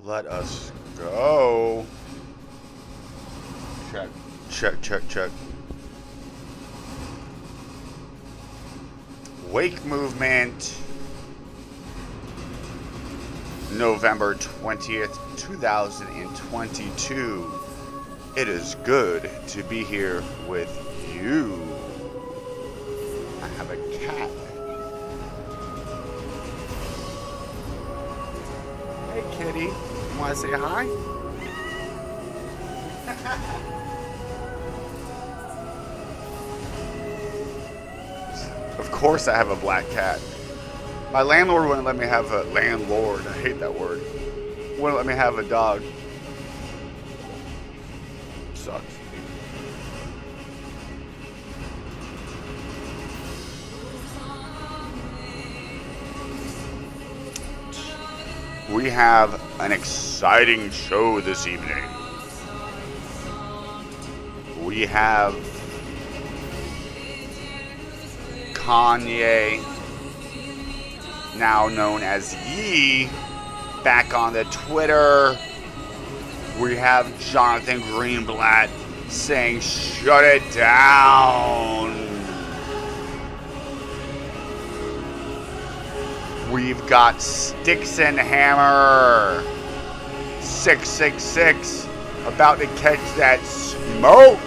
Let us go. Check. Check, check, check. Wake Movement, November 20th, 2022. It is good to be here with you. I have a cat. Hey, kitty. You want to say hi? Of course I have a black cat. My landlord wouldn't let me have a... Landlord, I hate that word. Wouldn't let me have a dog. Sucks. We have an exciting show this evening. We have Kanye, now known as Ye, back on the Twitter. We have Jonathan Greenblatt saying, "Shut it down." We've got Styx666 about to catch that smoke.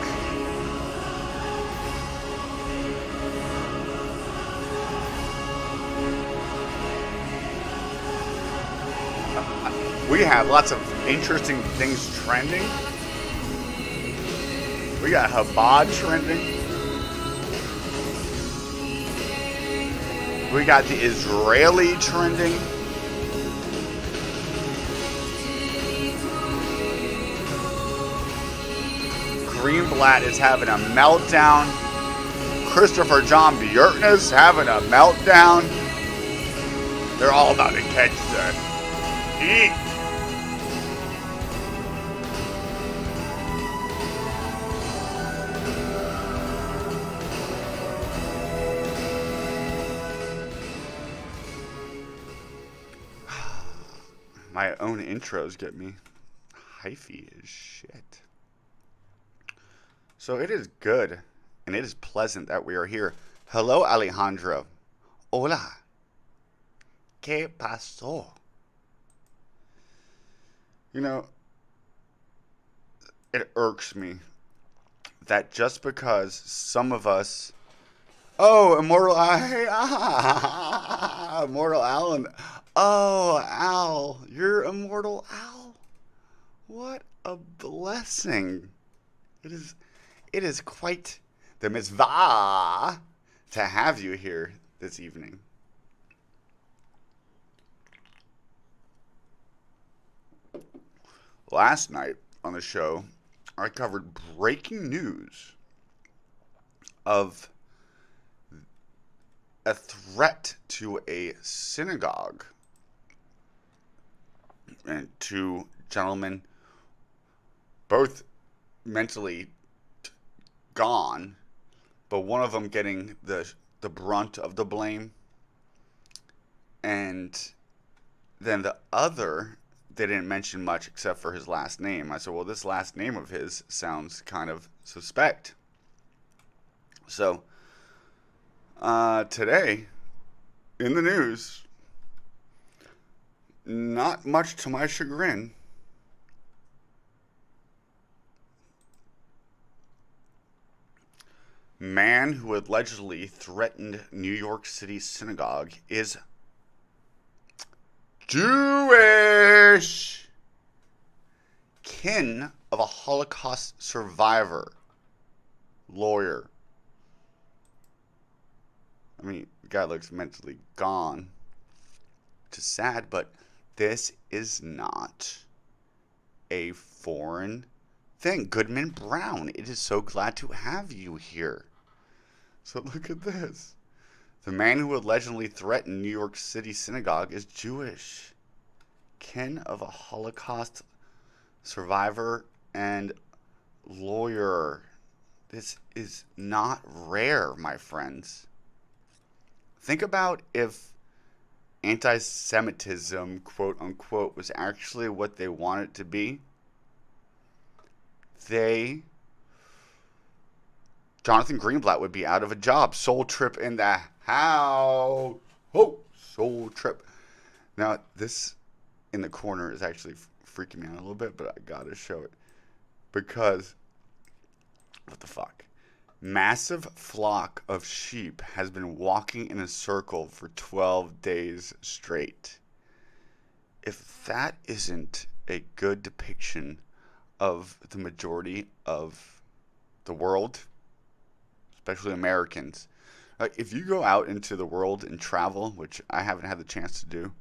We have lots of interesting things trending. We got Chabad trending. We got the Israeli trending. Greenblatt is having a meltdown. Christopher John Bjertness having a meltdown. They're all about to catch the heat. My own intros get me hyphy as shit. So it is good and it is pleasant that we are here. Hello, Alejandro. Hola. ¿Qué pasó? You know, it irks me that just because some of us... Oh, Immortal Immortal Alan. Oh, Al, you're Immortal Al. What a blessing. It is quite the mitzvah to have you here this evening. Last night on the show, I covered breaking news of a threat to a synagogue. And two gentlemen, both mentally gone, but one of them getting the brunt of the blame. And then the other, they didn't mention much except for his last name. I said, well, this last name of his sounds kind of suspect. So, today, in the news, not much to my chagrin, man who allegedly threatened New York City synagogue is Jewish, kin of a Holocaust survivor, lawyer. I mean, the guy looks mentally gone, which is sad, but this is not a foreign thing. Goodman Brown, it is so glad to have you here. So look at this. The man who allegedly threatened New York City synagogue is Jewish, kin of a Holocaust survivor and lawyer. This is not rare, my friends. Think about if anti-Semitism, quote unquote, was actually what they wanted it to be, Jonathan Greenblatt would be out of a job. Soul Trip in the house. Oh, Soul Trip. Now, this in the corner is actually freaking me out a little bit, but I gotta show it. Because, what the fuck? Massive flock of sheep has been walking in a circle for 12 days straight. If that isn't a good depiction of the majority of the world, especially Americans. If you go out into the world and travel, which I haven't had the chance to do,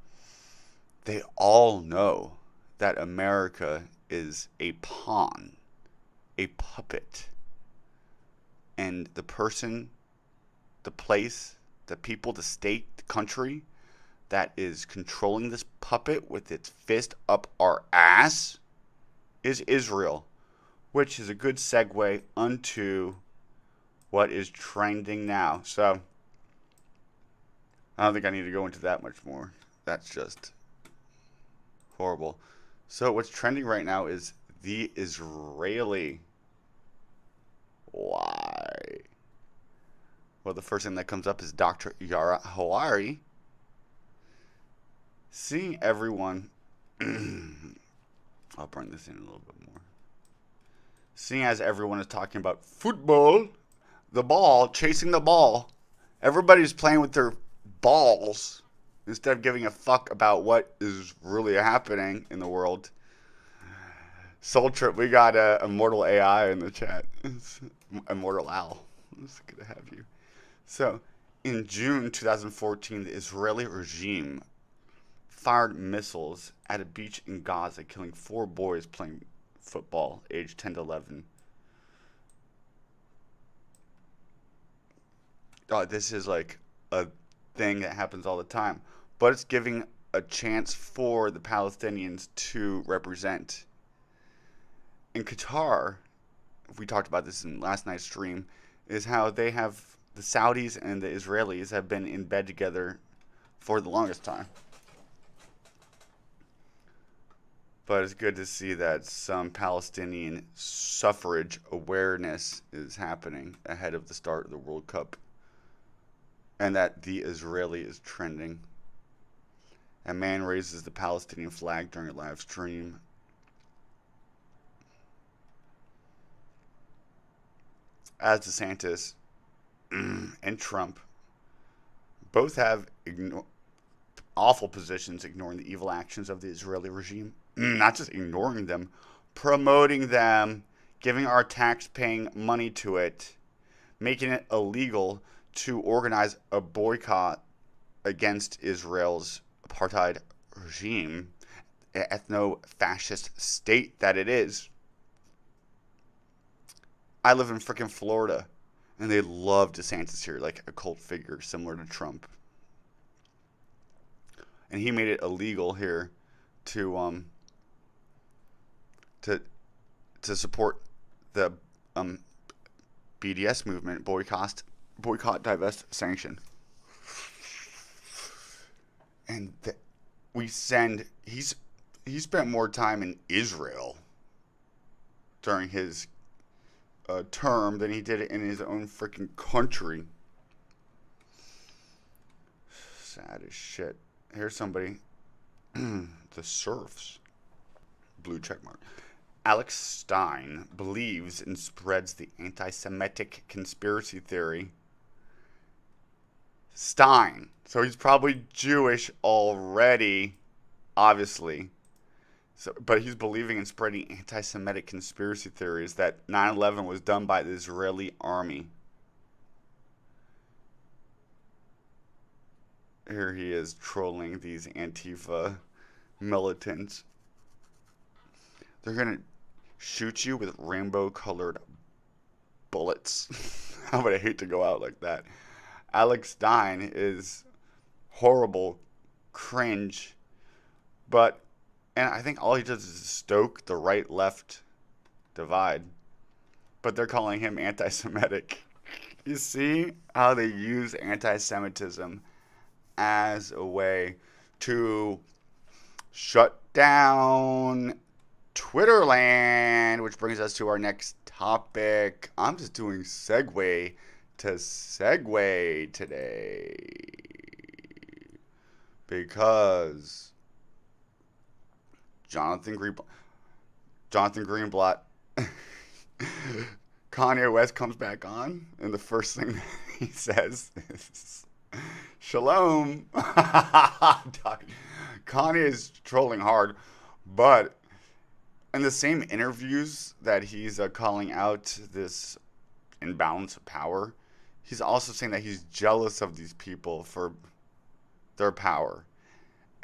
they all know that America is a pawn, a puppet. And the person, the place, the people, the state, the country that is controlling this puppet with its fist up our ass is Israel, which is a good segue onto what is trending now. So, I don't think I need to go into that much more. That's just horrible. So, what's trending right now is the Israeli. Why? Well, the first thing that comes up is Dr. Yara Hawari. Seeing everyone. I'll bring this in a little bit more. Seeing as everyone is talking about football, the ball, chasing the ball. Everybody's playing with their balls instead of giving a fuck about what is really happening in the world. Soul Trip, we got Immortal AI in the chat. Immortal Al. It's good to have you. So, in June 2014, the Israeli regime fired missiles at a beach in Gaza, killing 4 boys playing football, aged 10 to 11. This is like a thing that happens all the time. But it's giving a chance for the Palestinians to represent. In Qatar, we talked about this in last night's stream, is how they have, the Saudis and the Israelis have been in bed together for the longest time. But it's good to see that some Palestinian suffrage awareness is happening ahead of the start of the World Cup. And that the Israeli is trending. A man raises the Palestinian flag during a live stream. As DeSantis and Trump both have awful positions ignoring the evil actions of the Israeli regime. Not just ignoring them, promoting them, giving our tax-paying money to it, making it illegal to organize a boycott against Israel's apartheid regime, ethno-fascist state that it is. I live in frickin' Florida, and they love DeSantis here, like a cult figure similar to Trump. And he made it illegal here to support the BDS movement, boycott, divest, sanction. And he spent more time in Israel during his term than he did it in his own freaking country. Sad as shit. Here's somebody. The Serfs. Blue checkmark. Alex Stein believes and spreads the anti-Semitic conspiracy theory. Stein. So he's probably Jewish already, obviously. But he's believing and spreading anti-Semitic conspiracy theories that 9/11 was done by the Israeli army. Here he is trolling these Antifa militants. They're going to shoot you with rainbow-colored bullets. How would I hate to go out like that? Alex Stein is horrible, cringe, and I think all he does is stoke the right-left divide. But they're calling him anti-Semitic. You see how they use anti-Semitism as a way to shut down Twitterland, which brings us to our next topic. I'm just doing segue to segue today because Jonathan Greenblatt, Kanye West comes back on, and the first thing he says is, "Shalom." Kanye is trolling hard, but in the same interviews that he's calling out this imbalance of power, he's also saying that he's jealous of these people for their power.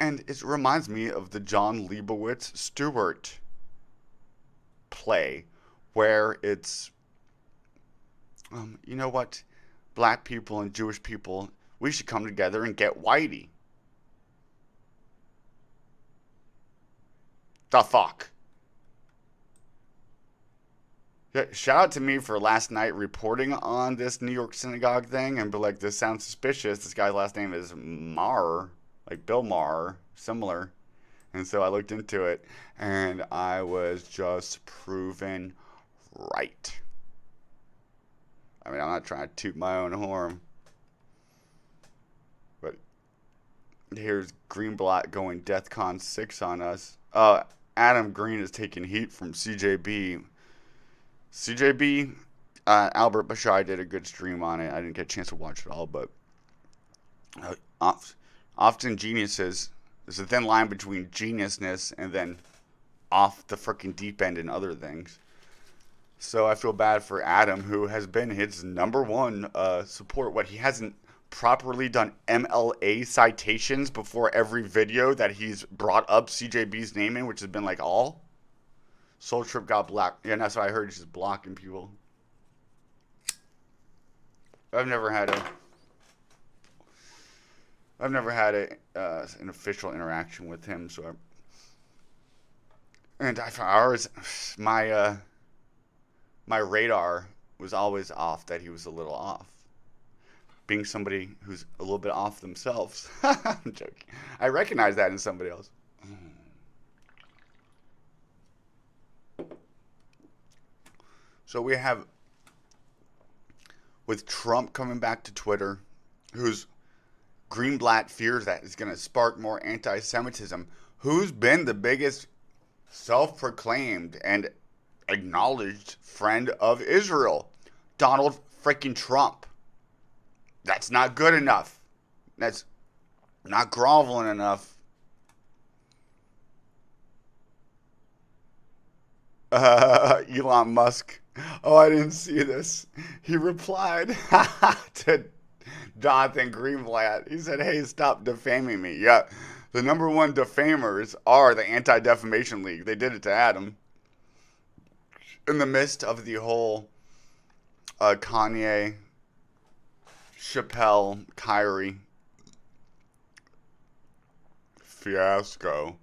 And it reminds me of the John Leibowitz Stewart play, where it's, you know what, black people and Jewish people, we should come together and get whitey. The fuck? Yeah, shout out to me for last night reporting on this New York synagogue thing and be like, this sounds suspicious. This guy's last name is Maher, like Bill Maher, similar. And so I looked into it, and I was just proven right. I mean, I'm not trying to toot my own horn, but here's Greenblatt going DEFCON 6 on us. Adam Green is taking heat from CJB. Albert Bashai did a good stream on it. I didn't get a chance to watch it all, but often geniuses, there's a thin line between geniusness and then off the freaking deep end in other things. So I feel bad for Adam, who has been his number one support. What, he hasn't properly done MLA citations before every video that he's brought up CJB's name in, which has been like all? Soul Trip got blocked. Yeah, that's what I heard. He's just blocking people. I've never had an official interaction with him. So, my radar was always off that he was a little off. Being somebody who's a little bit off themselves. I'm joking. I recognize that in somebody else. So we have, with Trump coming back to Twitter, who's Greenblatt fears that is going to spark more anti-Semitism, who's been the biggest self-proclaimed and acknowledged friend of Israel? Donald freaking Trump. That's not good enough. That's not groveling enough. Elon Musk. Oh, I didn't see this. He replied to Jonathan Greenblatt. He said, "Hey, stop defaming me." Yeah, the number one defamers are the Anti-Defamation League. They did it to Adam. In the midst of the whole Kanye, Chappelle, Kyrie fiasco,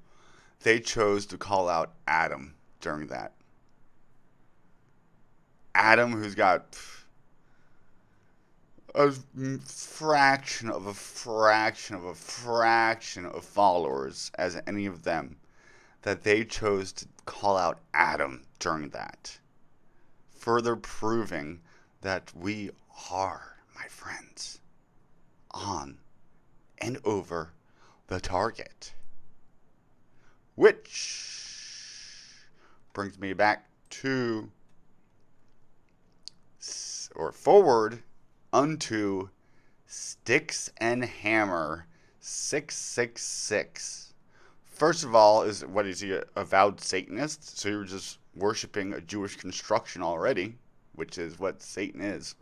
they chose to call out Adam during that. Adam, who's got a fraction of followers as any of them, that they chose to call out Adam during that, further proving that we are, my friends, on and over the target. Which brings me back to, or forward unto, Styx and Hammer 666. First of all, is he, a avowed Satanist? So you're just worshiping a Jewish construction already, which is what Satan is.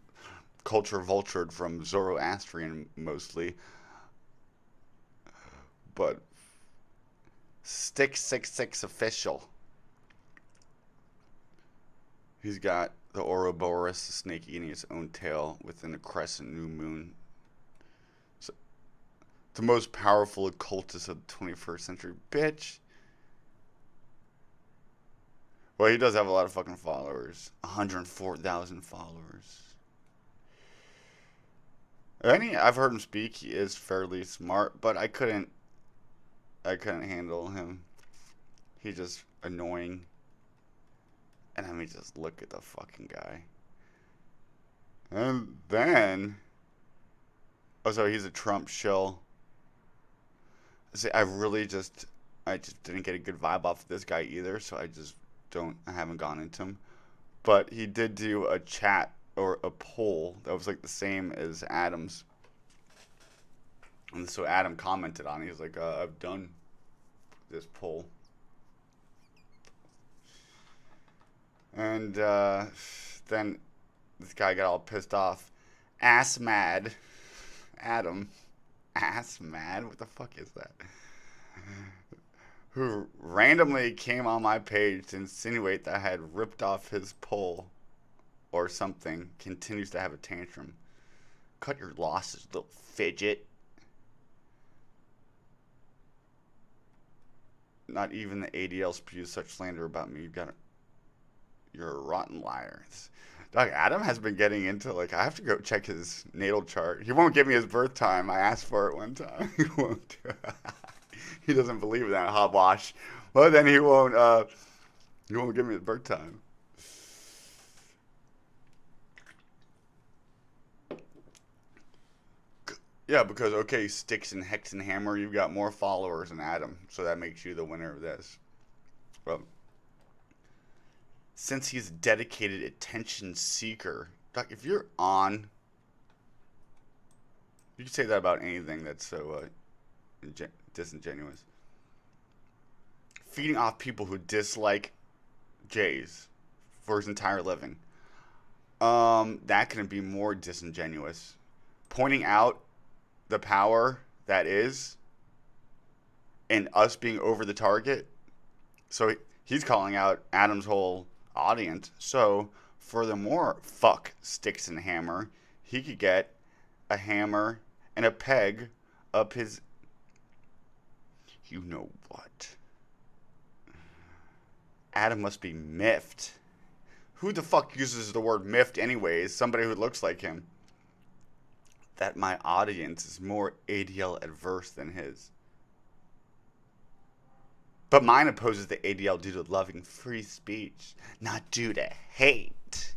Culture vultured from Zoroastrian mostly. But Styx666 official. He's got the Ouroboros, the snake eating its own tail within a crescent new moon. So, the most powerful occultist of the 21st century. Bitch. Well, he does have a lot of fucking followers. 104,000 followers. I've heard him speak. He is fairly smart, but I couldn't I couldn't handle him. He's just annoying. And I mean, just look at the fucking guy. And then, oh, so he's a Trump shill. See, I just didn't get a good vibe off of this guy either, so I haven't gone into him. But he did do a chat or a poll that was like the same as Adam's. And so Adam commented on it. He was like, I've done this poll. And then this guy got all pissed off. Ass mad. Adam. Ass mad? What the fuck is that? Who randomly came on my page to insinuate that I had ripped off his poll or something, continues to have a tantrum. Cut your losses, little fidget. Not even the ADL spews such slander about me. You're a rotten liar. Dog, Adam has been getting into, like, I have to go check his natal chart. He won't give me his birth time. I asked for it one time. He won't do it. He doesn't believe in that hogwash. Well, then he won't give me his birth time. Yeah, because, okay, Styx and Hex and Hammer, you've got more followers than Adam, so that makes you the winner of this. Well, since he's a dedicated attention seeker, Doc, if you're on, you can say that about anything that's so disingenuous. Feeding off people who dislike Jays for his entire living. That couldn't be more disingenuous. Pointing out the power that is and us being over the target. So he's calling out Adam's whole audience. So furthermore, fuck Styx and Hammer. He could get a hammer and a peg up his, you know what. Adam must be miffed. Who the fuck uses the word miffed anyways? Somebody who looks like him. That my audience is more ADL adverse than his. But mine opposes the ADL due to loving free speech, not due to hate.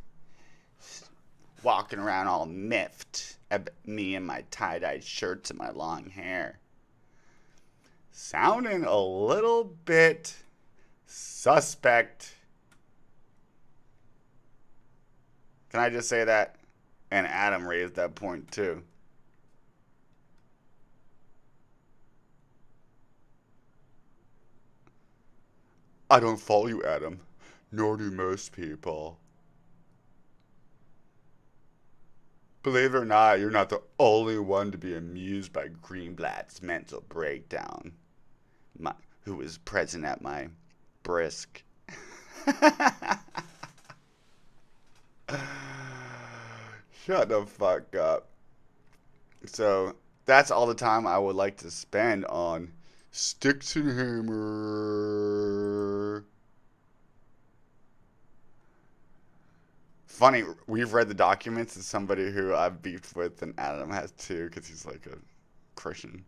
Walking around all miffed at me and my tie-dyed shirts and my long hair. Sounding a little bit suspect. Can I just say that? And Adam raised that point too. I don't follow you, Adam. Nor do most people. Believe it or not, you're not the only one to be amused by Greenblatt's mental breakdown. Who was present at my brisk. Shut the fuck up. So, that's all the time I would like to spend on Styx and Hammer. Funny, we've read the documents as somebody who I've beefed with, and Adam has too, because he's like a Christian.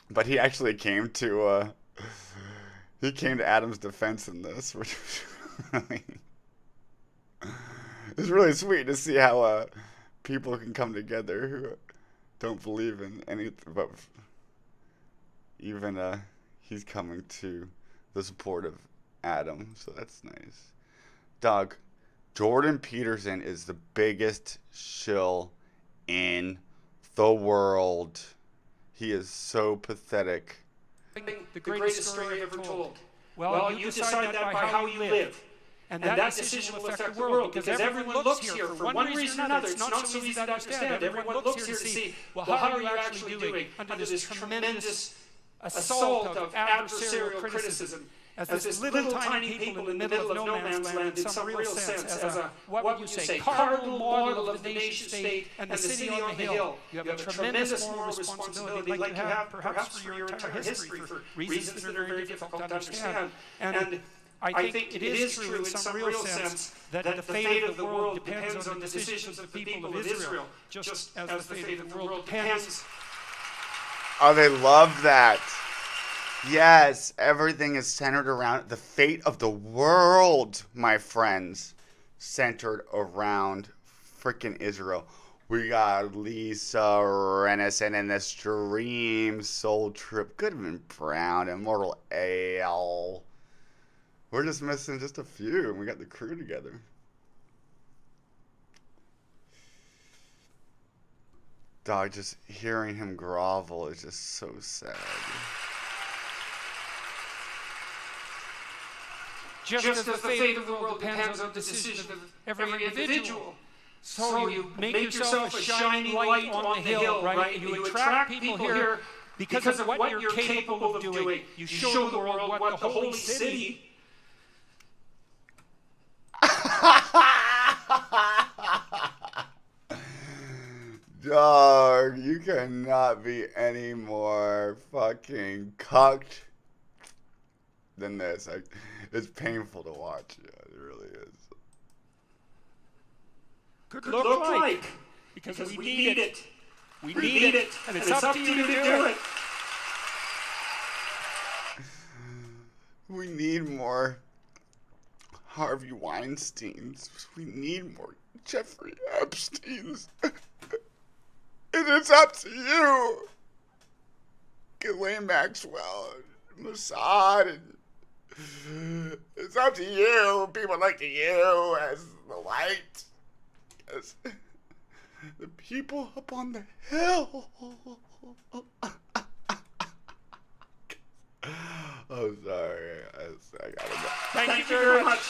But he actually came to Adam's defense in this, which was really, it's really sweet to see how people can come together who don't believe in anything, but even he's coming to the support of Adam, so that's nice. Dog, Jordan Peterson is the biggest shill in the world. He is so pathetic. The greatest story ever told. Well, you decide that by how you live. And that decision will affect the world, because everyone looks here for one reason or another. It's not so easy to understand. Everyone looks here to see, well, how are you actually doing under this tremendous assault of adversarial criticism, as this little tiny people in the middle of no man's land, in some real sense, as a, what would you say, cardinal model of the nation state and the city on the hill. You have a tremendous moral responsibility, like you have perhaps for your entire history, for reasons that are very difficult to understand. And I think it is true in some real sense that the fate of the world depends on the decisions of the people of Israel, just as the fate of the world depends. Oh, they love that. Yes, everything is centered around the fate of the world, my friends. Centered around freaking Israel. We got Lisa Renison and the Stream Soul Trip, Goodman Brown, Immortal AL. We're just missing just a few, and we got the crew together. Dog, just hearing him grovel is just so sad. Just as the fate of the world depends on the decision of every individual. So you make yourself a shining light on the hill, right? You attract people here because of what you're capable of doing. You show the world what the holy city. Dog, you cannot be any more fucking cucked than this. It's painful to watch. Yeah, it really is. Could look like. Because we need it. We need it. And it's up to you to do it. We need more Harvey Weinsteins. We need more Jeffrey Epsteins. And it's up to you. Ghislaine Maxwell, Mossad, and it's up to you, people like you, as the light, as the people up on the hill. Oh, sorry. I gotta go. Thank you very much.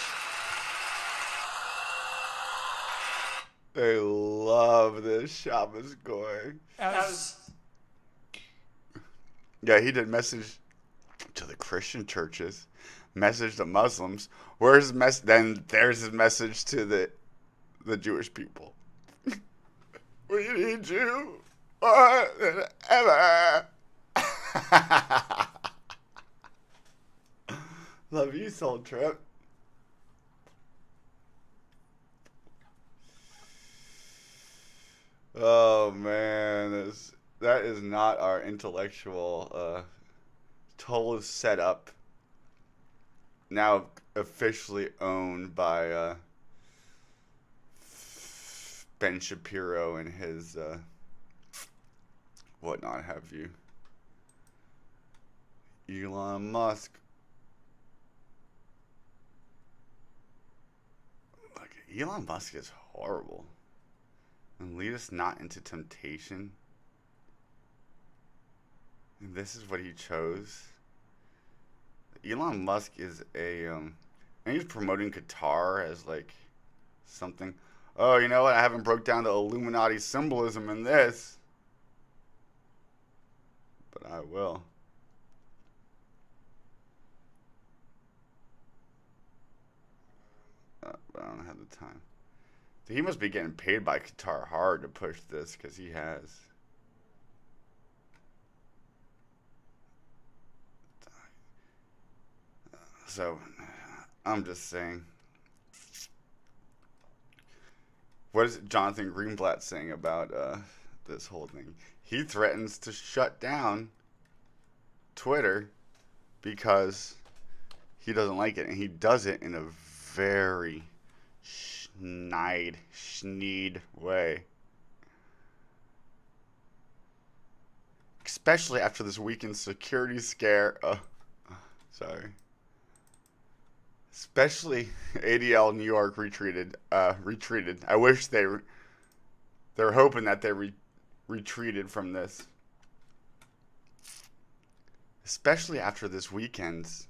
I love this Shabbos Goy. Yeah, he did message to the Christian churches, message to Muslims. Where's his then there's his message to the Jewish people. We need you more than ever. Love you, Soul Trip. Oh man, that is not our intellectual total setup. Now officially owned by Ben Shapiro and his whatnot have you. Elon Musk. Look, Elon Musk is horrible. And lead us not into temptation. And this is what he chose. Elon Musk is and he's promoting Qatar as like something. Oh, you know what? I haven't broke down the Illuminati symbolism in this. But I will. But I don't have the time. He must be getting paid by Qatar hard to push this, because he has. So, I'm just saying. What is Jonathan Greenblatt saying about this whole thing? He threatens to shut down Twitter because he doesn't like it, and he does it in a very schneed way. Especially after this weekend security scare. Sorry. Especially ADL New York retreated. I wish they're hoping that they retreated from this. Especially after this weekend's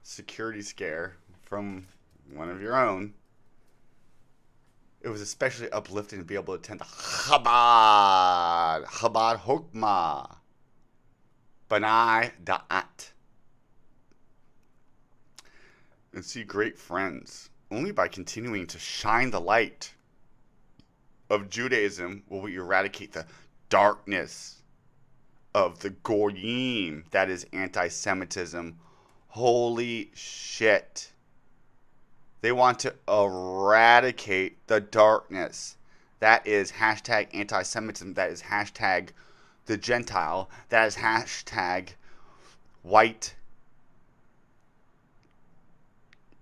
security scare from one of your own. It was especially uplifting to be able to attend the Chabad Hokmah Banai Da'at and see great friends. Only by continuing to shine the light of Judaism will we eradicate the darkness of the Goyim, that is anti-Semitism. Holy shit. They want to eradicate the darkness. That is hashtag anti-Semitism. That is hashtag the Gentile. That is hashtag white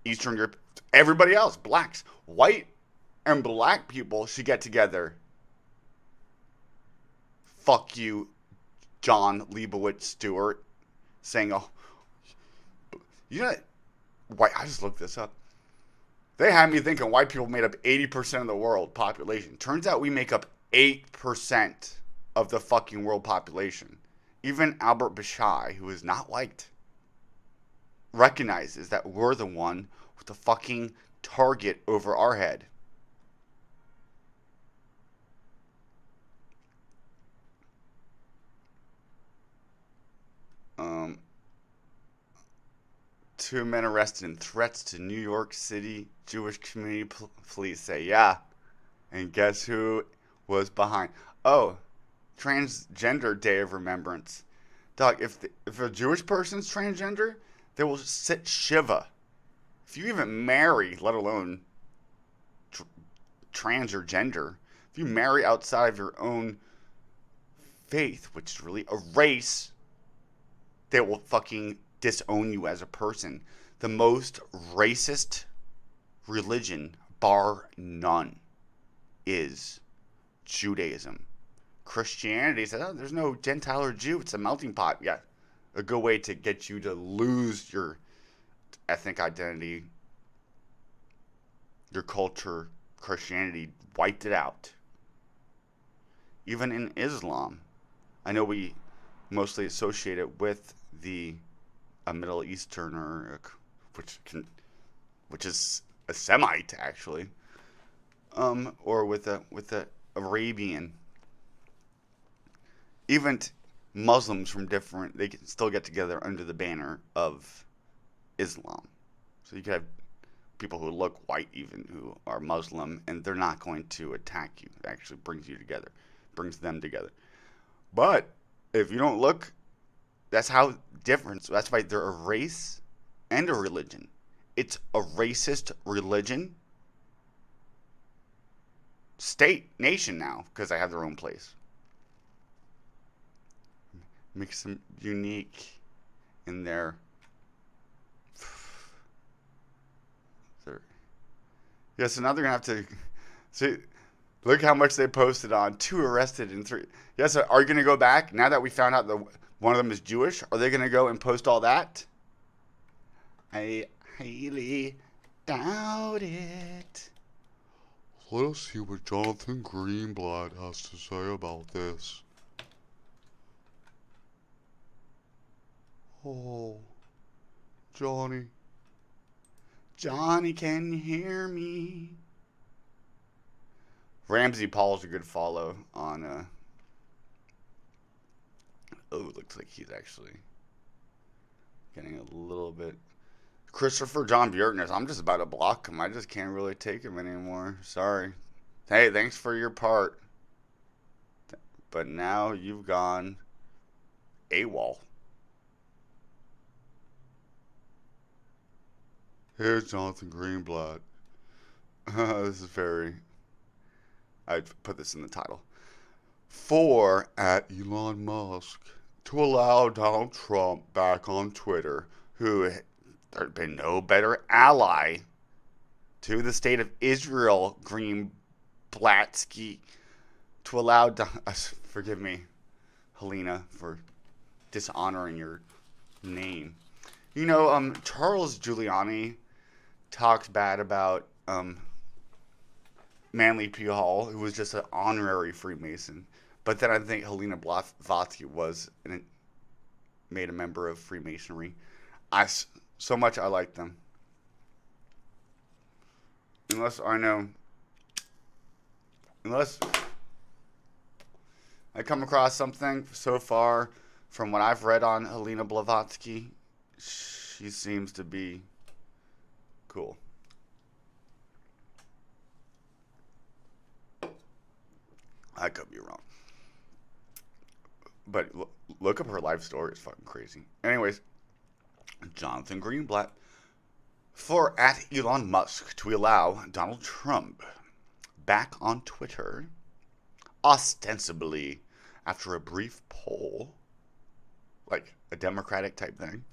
Eastern Europe, everybody else, blacks, white and black people should get together. Fuck you, John Leibowitz Stewart, saying, oh, you know, white, I just looked this up. They had me thinking white people made up 80% of the world population. Turns out we make up 8% of the fucking world population. Even Albert Bashai, who is not white, recognizes that we're the one with the fucking target over our head. Two men arrested in threats to New York City Jewish community police say, yeah. And guess who was behind? Oh, Transgender Day of Remembrance. Dog, if a Jewish person's transgender, they will sit Shiva. If you even marry, let alone trans or gender, if you marry outside of your own faith, which is really a race, they will fucking disown you as a person. The most racist religion, bar none, is Judaism. Christianity says, oh, there's no Gentile or Jew. It's a melting pot. Yeah, a good way to get you to lose your ethnic identity, your culture. Christianity wiped it out. Even in Islam, I know we mostly associate it with the Middle Easterner, which is a Semite actually, or with the Arabian. Even Muslims from different, they can still get together under the banner of Islam. So you could have people who look white even who are Muslim, and they're not going to attack you. It actually brings you together, brings them together. But if you don't look, that's how different. So that's why they're a race and a religion. It's a racist religion, state, nation now, because they have their own place. Makes them unique in their. Yeah, so now they're gonna have to see. Look how much they posted on 2 arrested and 3. Yeah, so are you gonna go back now that we found out that one of them is Jewish? Are they gonna go and post all that? I highly doubt it. Let us see what Jonathan Greenblatt has to say about this. Oh, Johnny. Johnny, can you hear me? Ramsey Paul's a good follow on, oh, it looks like he's actually getting a little bit. Christopher John Bjertness, I'm just about to block him. I just can't really take him anymore. Sorry. Hey, thanks for your part. But now you've gone AWOL. Here's Jonathan Greenblatt. This is very. I'd put this in the title. 4 at Elon Musk to allow Donald Trump back on Twitter, who there'd been no better ally to the state of Israel, Greenblatsky, to allow. Forgive me, Helena, for dishonoring your name. You know, Charles Giuliani talks bad about Manly P. Hall, who was just an honorary Freemason. But then I think Helena Blavatsky was made a member of Freemasonry. So much I like them. Unless I come across something so far from what I've read on Helena Blavatsky, she seems to be cool. I could be wrong. But look up her life story. It's fucking crazy. Anyways, Jonathan Greenblatt. 4 at Elon Musk to allow Donald Trump back on Twitter, ostensibly after a brief poll, like a Democratic type thing,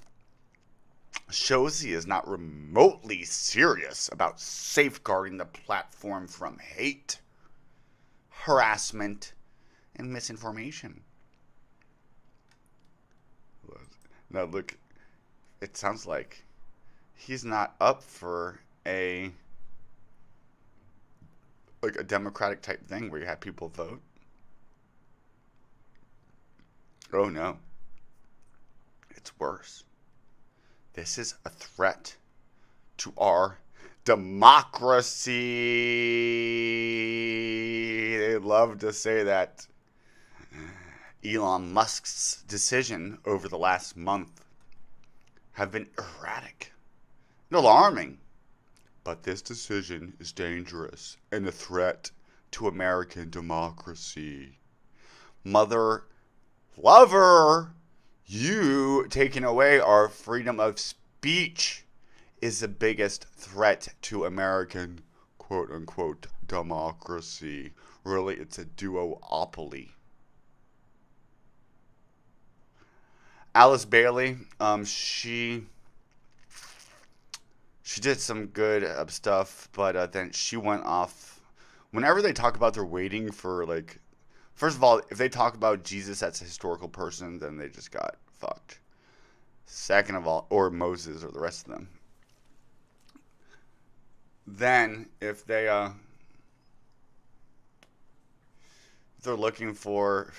shows he is not remotely serious about safeguarding the platform from hate, harassment, and misinformation. Now look, it sounds like he's not up for a democratic type thing where you have people vote. Oh no. It's worse. This is a threat to our democracy. They love to say that. Elon Musk's decision over the last month have been erratic and alarming. But this decision is dangerous and a threat to American democracy. Mother lover, you taking away our freedom of speech is the biggest threat to American quote-unquote democracy. Really, it's a duopoly. Alice Bailey, she did some good stuff, but then she went off. Whenever they talk about they're waiting for, like, first of all, if they talk about Jesus as a historical person, then they just got fucked. Second of all, or Moses or the rest of them. Then, if they're looking for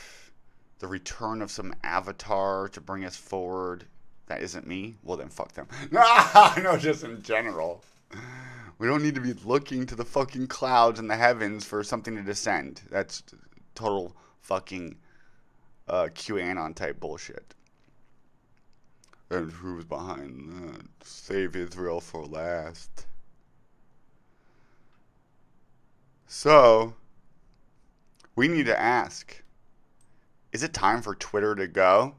the return of some avatar to bring us forward that isn't me, well then fuck them. No, just in general. We don't need to be looking to the fucking clouds and the heavens for something to descend. That's total fucking QAnon type bullshit. And who's behind that? Save Israel for last. So, we need to ask, is it time for Twitter to go?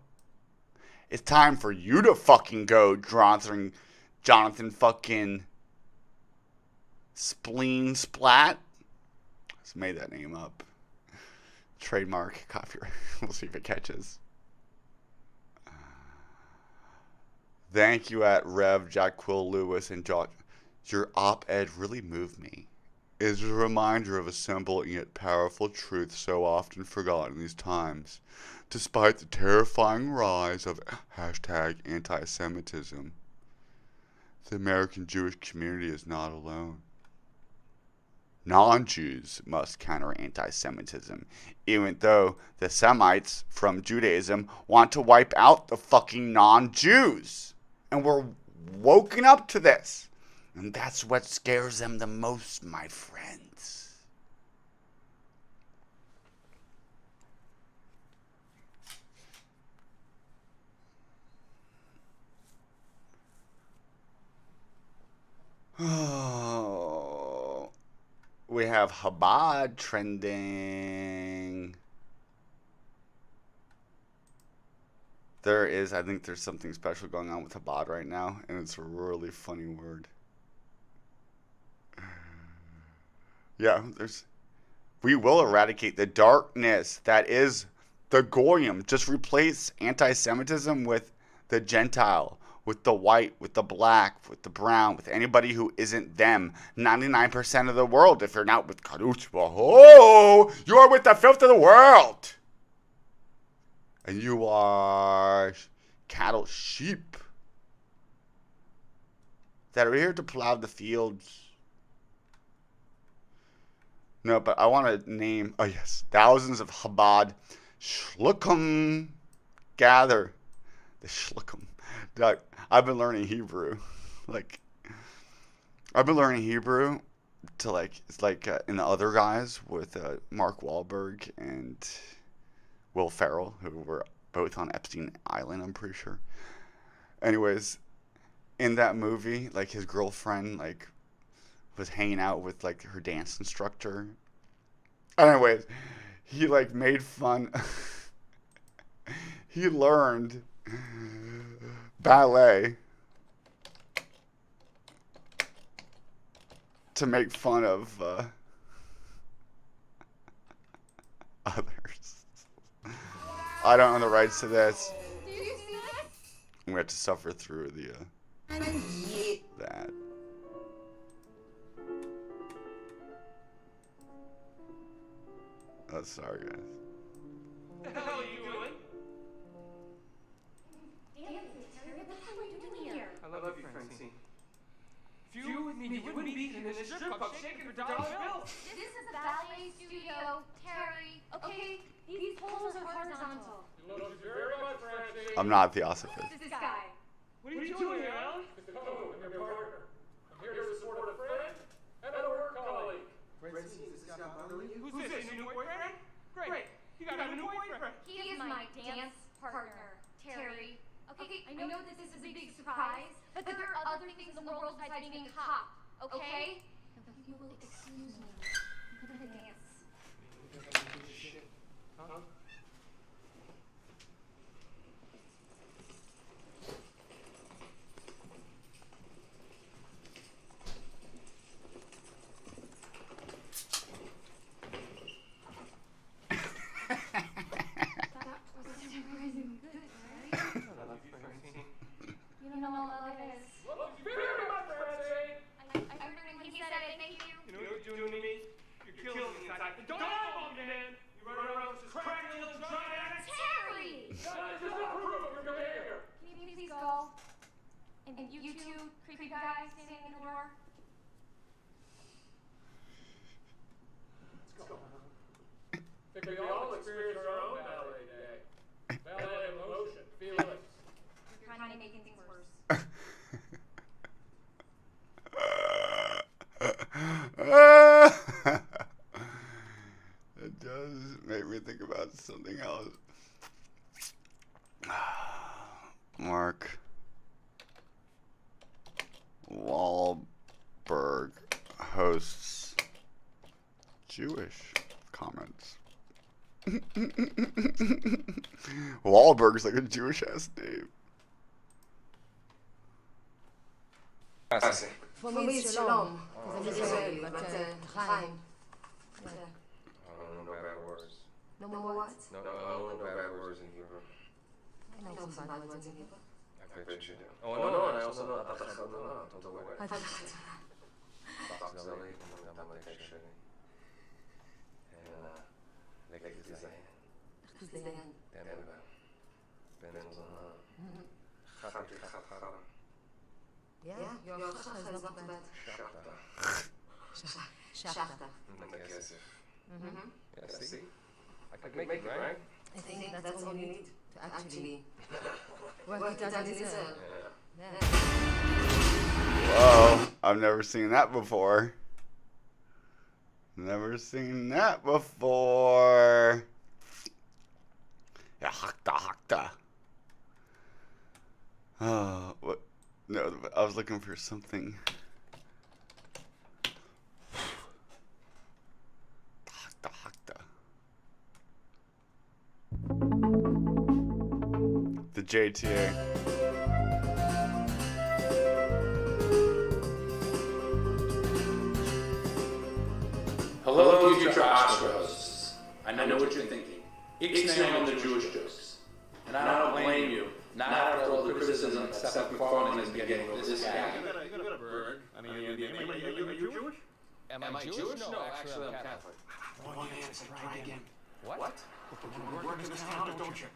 It's time for you to fucking go, Jonathan fucking Spleen Splat. Just made that name up. Trademark, copyright. We'll see if it catches. Thank you at Rev, Jack Quill Lewis, and Josh. Your op-ed really moved me. It is a reminder of a simple and yet powerful truth so often forgotten in these times. Despite the terrifying rise of hashtag anti-Semitism, the American Jewish community is not alone. Non-Jews must counter anti-Semitism, even though the Semites from Judaism want to wipe out the fucking non-Jews. And we're woken up to this. And that's what scares them the most, my friends. Oh, we have Chabad trending. I think there's something special going on with Chabad right now, and it's a really funny word. Yeah, we will eradicate the darkness that is the Goyim. Just replace anti-Semitism with the Gentile, with the white, with the black, with the brown, with anybody who isn't them. 99% of the world, if you're not with Kadosh Baruch, you are with the filth of the world. And you are cattle, sheep that are here to plow the fields. No, but I want to name, oh yes, thousands of Chabad shluchim gather. The shluchim. I've been learning Hebrew. I've been learning Hebrew to it's like in The Other Guys with Mark Wahlberg and Will Ferrell, who were both on Epstein Island, I'm pretty sure. Anyways, in that movie, his girlfriend, was hanging out with her dance instructor. Anyways, he made fun. He learned ballet to make fun of others. I don't own the rights to this. I'm gonna have to suffer through the That. Oh, sorry, guys. What the hell are you doing? Terry, what the hell are you doing here? I love you, Francine. If you were with me, you wouldn't be in this strip club shaking for dollar bills. This is a ballet studio, Terry. Okay, these poles are horizontal. You love you very much, Francine. I'm not Theosophist. Who's this guy? What are you doing here, Alan? Mr. Coe, I'm your partner. I'm here to support a friend and a work colleague. Francine, is this guy bothering you? Who's this, your new boyfriend? Great. You got a new boyfriend. He is my dance partner, Terry. Okay, I know this is a big surprise, but there are other things in the world besides being a cop, okay? If you will excuse me, I'm gonna dance. Huh? You know what love is. Love you very much, Francine. I heard him when he said it, thank you. You know what you're doing to me? You're killing me inside. Don't have man. You run around with this crack dealing giant ass. Terry! That does not approve of your behavior. Can you please go? And you two creepy guys standing in the door? Let's go. I think we all experience our own ballet day. Ballet emotion, feelings. You're kind of making things worse. It does make me think about something else. Mark Wahlberg hosts Jewish comments. Wahlberg's like a Jewish ass name. For me, it's shalom, because I'm Israeli, but Chaim. Yeah. No bad words. No more what? No bad words in Hebrew. I know some bad words in Hebrew. I bet you do. Oh, no, and I also know I thought who's the hand? Yeah, your chacha is not bad. Shachta. Yeah, see? I could make it, right? I think that's all you need to actually work it out in Israel. Yeah. Whoa, I've never seen that before. Never seen that before. Yeah, hakta. Oh, what? No, I was looking for something. Hakta. The JTA. Hello, future Oscar hosts. I know what you're thinking. Ixnay on the Jewish jokes. And I don't blame you. Not after all the criticism that Seth MacFarlane has been getting with this guy. You got a bird. I mean, are you Jewish? Am I Jewish? No, actually, I'm Catholic. Wrong answer. Try again. What? You work in this town, don't you?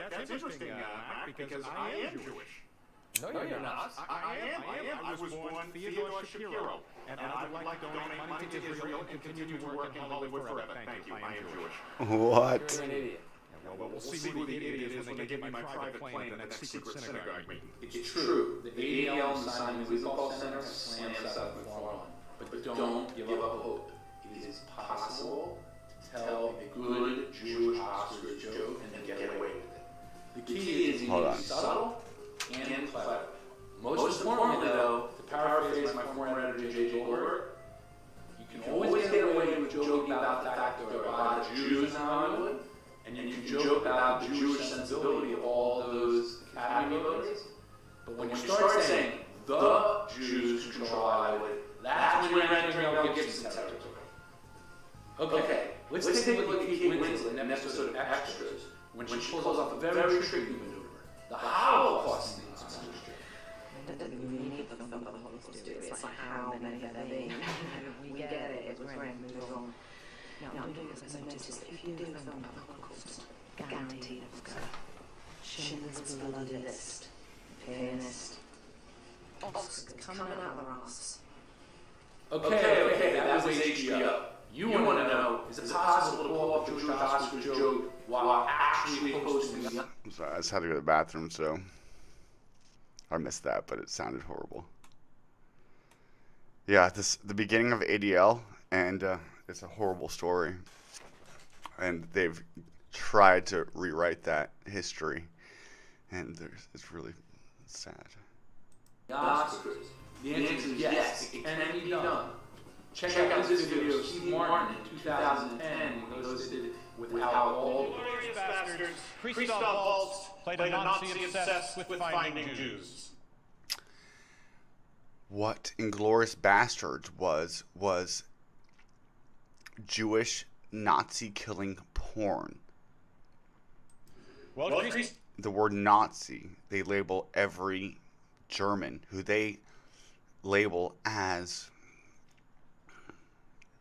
That's interesting, Mac, because I am Jewish. No, you're not. I am. I was born Theodore Shapiro, and I would like to donate money to Israel and continue to work in Hollywood forever. Thank you. I am Jewish. What? You're an idiot. Well, we'll see who the idiot is when they give me my private plane at the next secret synagogue meeting. It's true. The ADL and Simon Wiesenthal Center slammed Seth MacFarlane. But don't give up hope. It is possible to tell a good Jewish Oscar joke and then get away with it. The key is you need to be subtle and clever. Most importantly, though, to paraphrase my former editor J.J. Goldberg, you can always get away with joking about the fact that there are a lot of Jews in Hollywood, and you can joke about the Jewish sensibility of all those Academy voters. But when you start saying the Jews control Hollywood, that's when you're entering Mel Gibson territory. Okay, let's take a look at Kate Winslet in an episode of Extras when she pulls off a very tricky maneuver. The Holocaust thing on Sesame Street. like how many have there been? We get it, it was grand, move on. Now, I'm doing this, I noticed that if you do film Holocaust, guaranteed it will go. Schindler's bloody list, pianist, Oscars coming out of their arse. Okay, that was HBO. You want to know, is it possible to pull off the Jewish Oscars joke while actually hosting the... I'm sorry, I just had to go to the bathroom, so I missed that, but it sounded horrible. Yeah, the beginning of ADL, and it's a horrible story. And they've tried to rewrite that history, and it's really sad. The Oscars. The answer is yes, it can be done. Check out this video of Steve Martin in 2010 when he hosted Without All. Glorious bastards, Christoph Waltz played a Nazi obsessed with finding Jews. What Inglourious Bastards was Jewish Nazi killing porn. Well, The word Nazi, they label every German who they label as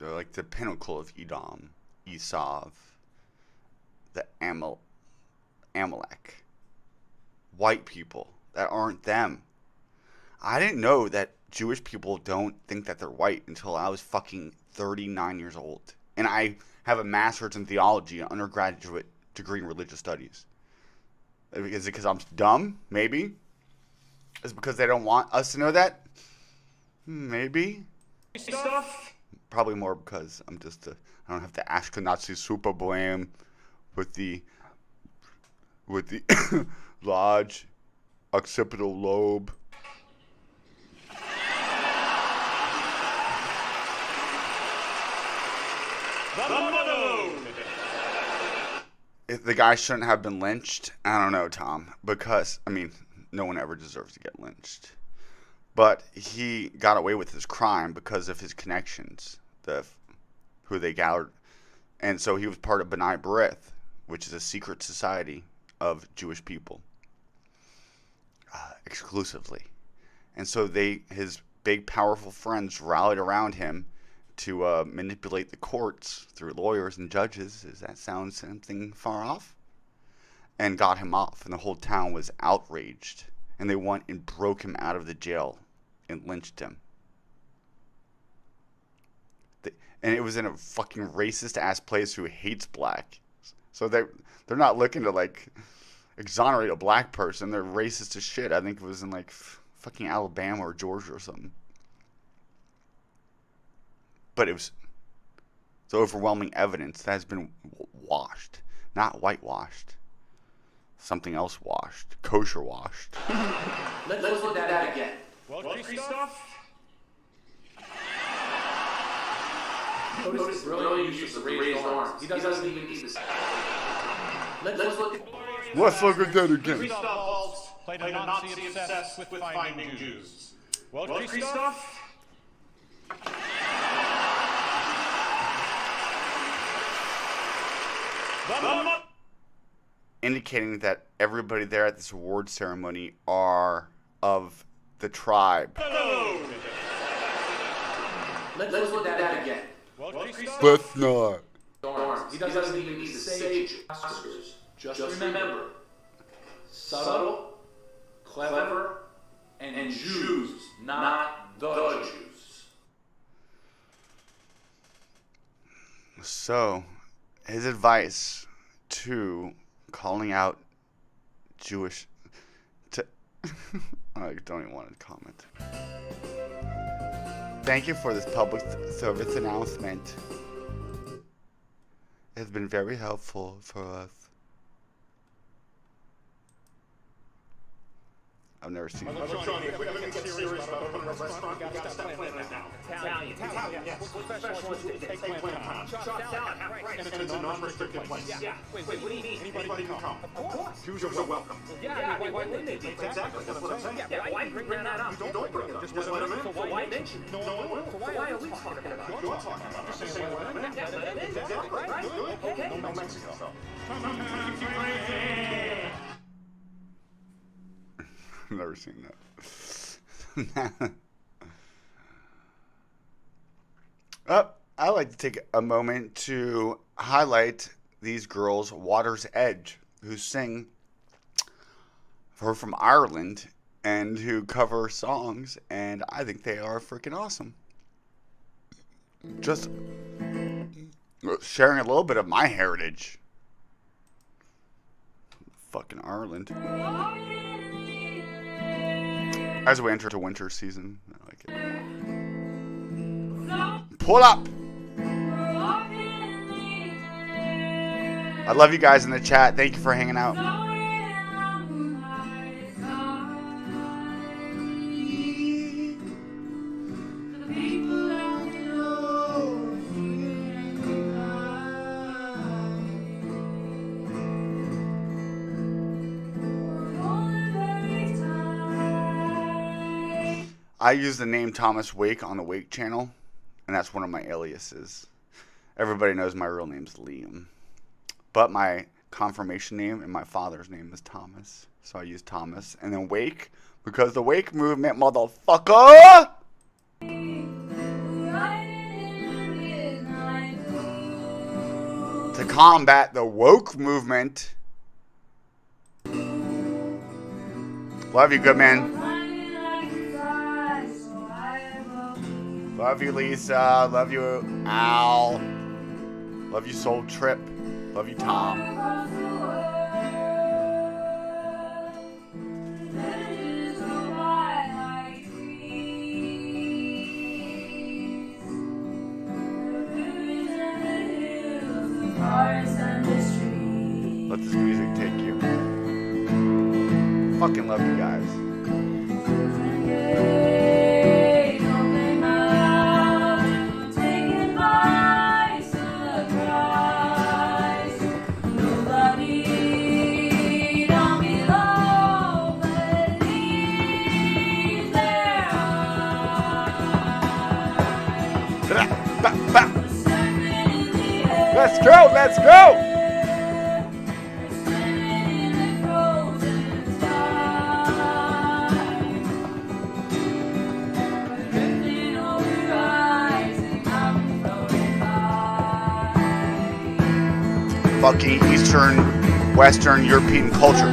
they're like the pinnacle of Edom, Esau, the Amalek. White people that aren't them. I didn't know that Jewish people don't think that they're white until I was fucking 39 years old. And I have a master's in theology and undergraduate degree in religious studies. Is it because I'm dumb? Maybe. Is it because they don't want us to know that? Maybe. stuff. Probably more because I'm just I don't have the Ashkenazi super bohem with the large occipital lobe. If the guy shouldn't have been lynched, I don't know, Tom, because, I mean, no one ever deserves to get lynched. But he got away with his crime because of his connections, who they gathered. And so he was part of B'nai B'rith, which is a secret society of Jewish people, exclusively. And so his big, powerful friends rallied around him to manipulate the courts through lawyers and judges. Does that sound something far off? And got him off, and the whole town was outraged. And they went and broke him out of the jail and lynched him. And it was in a fucking racist-ass place who hates black. So they're not looking to, like, exonerate a black person. They're racist as shit. I think it was in, like, fucking Alabama or Georgia or something. But it's overwhelming evidence that has been washed, not whitewashed. Something else washed, kosher washed. Let's look at that again. Well, Christoph. Notice the brilliant use of raised arms. He doesn't even need this. Let's look at... Let's look at that again. Christoph Waltz played a Nazi obsessed with finding Jews. Well, Christoph. Indicating that everybody there at this award ceremony are of the tribe. Let's look at that again. Well, Christoph. But not. Arms. He doesn't even need to say Oscars. Just remember, subtle, clever, and Jews, not the Jews. So, his advice to calling out Jewish... I don't even want to comment. Thank you for this public service announcement. It has been very helpful for us. I've never seen it. Johnny, if we're going to get serious about opening a restaurant, we've got to start planning it now. Italian, yes. Eggplant pound. And it's a non-restricted place. Yeah. Wait, what do you mean? Anybody can come. Of course. Jews are welcome. Yeah, why wouldn't they be? Exactly, that's what I'm saying. Yeah, why bring that up? You don't bring it up, just let them in. So why mention it? No one will. So why are we talking about it? You're talking about it. Just saying let them in. Yeah, let them in. Exactly, Right. good. Okay. No Mexico. I've never seen that. I like to take a moment to highlight these girls, Water's Edge, who sing, who are from Ireland, and who cover songs, and I think they are freaking awesome. Just sharing a little bit of my heritage. Fucking Ireland. As we enter to winter season, I like it. Pull up! I love you guys in the chat. Thank you for hanging out. I use the name Thomas Wake on the Wake channel, and that's one of my aliases. Everybody knows my real name's Liam. But my confirmation name and my father's name is Thomas. So I use Thomas. And then Wake, because the Wake movement, motherfucker! To combat the woke movement. Love you, good man. Love you, Lisa. Love you, Al. Love you, Soul Trip. Love you, Tom. Let this music take you. Fucking love you guys. Let's go, let's go! Fucking Eastern, Western European culture.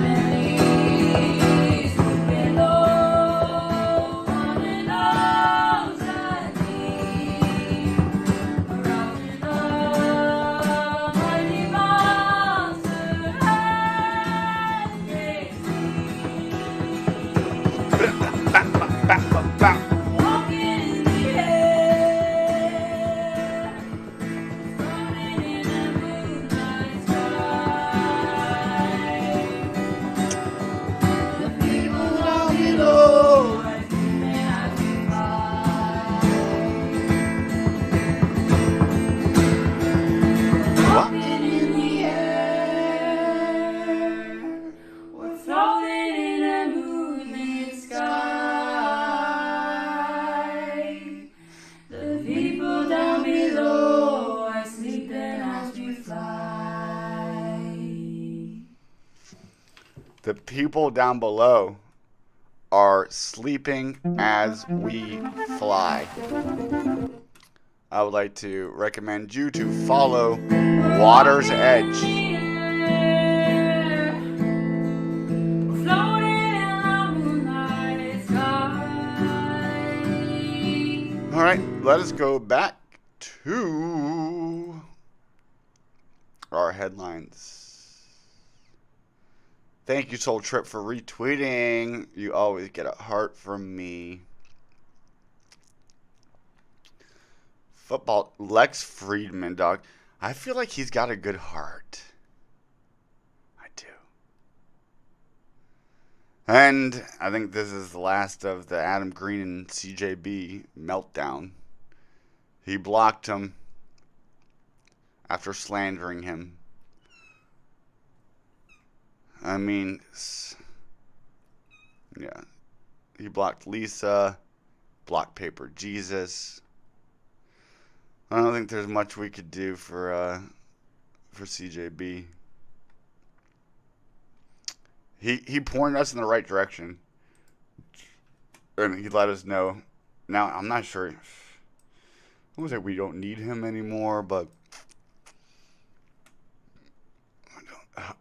The people down below are sleeping as we fly. I would like to recommend you to follow Water's Edge. All right, let us go back to our headlines. Thank you, Soul Trip, for retweeting. You always get a heart from me. Football, Lex Friedman, dog. I feel like he's got a good heart. I do. And I think this is the last of the Adam Green and CJB meltdown. He blocked him after slandering him. I mean, yeah. He blocked Lisa, blocked Paper Jesus. I don't think there's much we could do for CJB. He pointed us in the right direction, and he let us know. Now I'm not sure. I won't say we don't need him anymore, but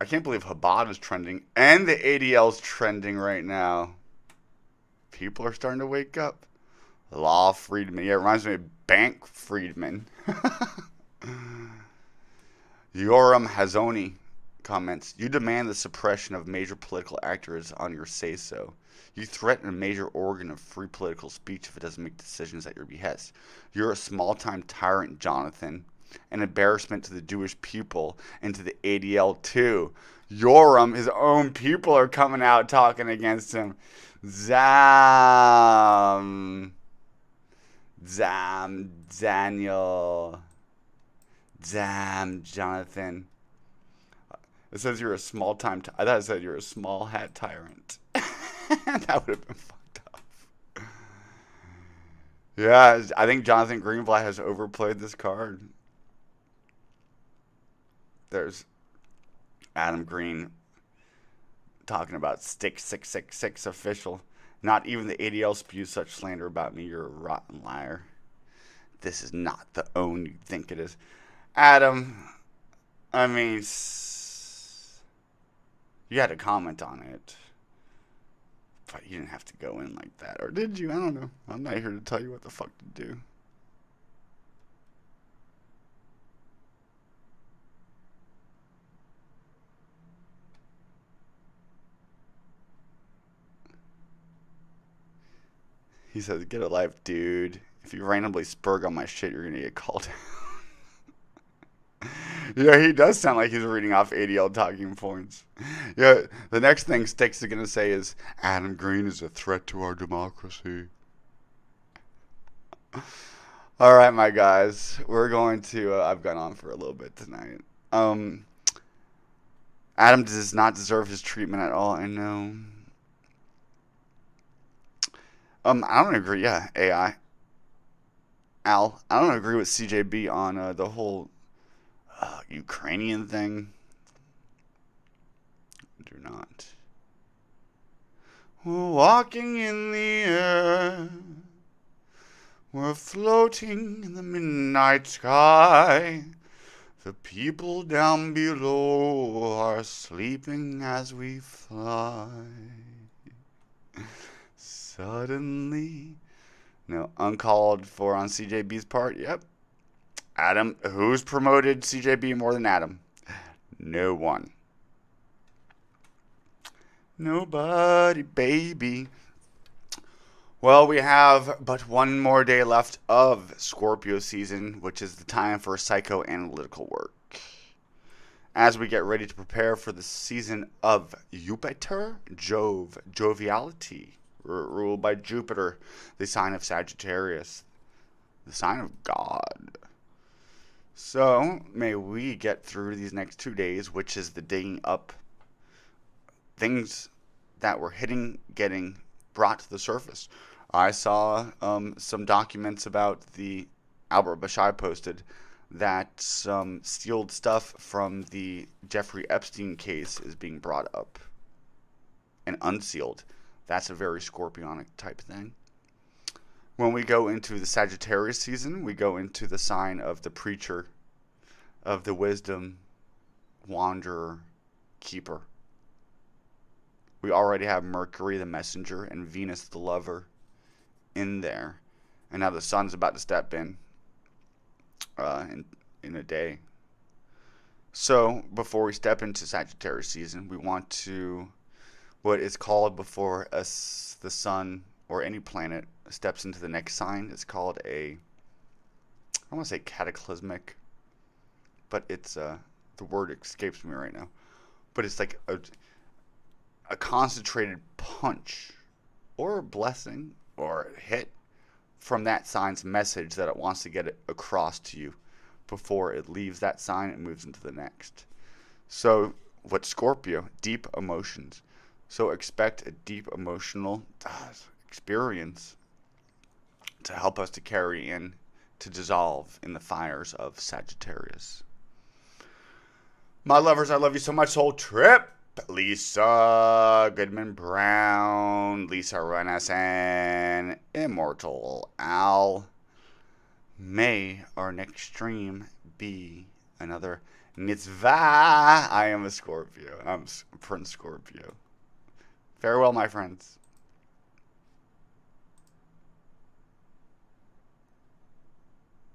I can't believe Chabad is trending and the ADL's trending right now. People are starting to wake up. Law Friedman. Yeah, it reminds me of Bank Friedman. Yoram Hazoni comments, you demand the suppression of major political actors on your say-so. You threaten a major organ of free political speech if it doesn't make decisions at your behest. You're a small-time tyrant, Jonathan. An embarrassment to the Jewish people and to the ADL too. Yoram, his own people are coming out talking against him. Daniel. Jonathan. It says you're a small-time... I thought it said you're a small-hat tyrant. That would have been fucked up. Yeah, I think Jonathan Greenblatt has overplayed this card. There's Adam Green talking about Styx666 official. Not even the ADL spews such slander about me. You're a rotten liar. This is not the own you think it is. Adam, I mean, you had to comment on it. But you didn't have to go in like that. Or did you? I don't know. I'm not here to tell you what the fuck to do. He says, get a life, dude. If you randomly spurg on my shit, you're going to get called out. Yeah, he does sound like he's reading off ADL talking points. Yeah, the next thing Styx is going to say is, Adam Green is a threat to our democracy. All right, my guys. We're going to, I've gone on for a little bit tonight. Adam does not deserve his treatment at all, I know. I don't agree. Yeah, AI. Al, I don't agree with CJB on the whole Ukrainian thing. Do not. We're walking in the air. We're floating in the midnight sky. The people down below are sleeping as we fly. Suddenly, no, uncalled for on CJB's part. Yep. Adam, who's promoted CJB more than Adam? No one. Nobody, baby. Well, we have but one more day left of Scorpio season, which is the time for psychoanalytical work. As we get ready to prepare for the season of Jupiter, joviality, ruled by Jupiter, the sign of Sagittarius, the sign of God. So, may we get through these next 2 days, which is the digging up things that were getting brought to the surface. I saw some documents about the Albert Bashai posted that some sealed stuff from the Jeffrey Epstein case is being brought up and unsealed. That's a very Scorpionic type thing. When we go into the Sagittarius season, we go into the sign of the preacher, of the wisdom, wanderer, keeper. We already have Mercury, the messenger, and Venus, the lover, in there. And now the sun's about to step in a day. So, before we step into Sagittarius season, we want to, what is called before the sun or any planet steps into the next sign, it's called I don't want to say cataclysmic, but it's, the word escapes me right now. But it's like a concentrated punch or a blessing or a hit from that sign's message that it wants to get across to you before it leaves that sign and moves into the next. So, what Scorpio? Deep emotions. So expect a deep emotional experience to help us to carry in, to dissolve in the fires of Sagittarius. My lovers, I love you so much. Soul Trip, Lisa Goodman Brown, Lisa Renison, Immortal Al, may our next stream be another mitzvah. I am a Scorpio. I'm Prince Scorpio. Farewell, my friends.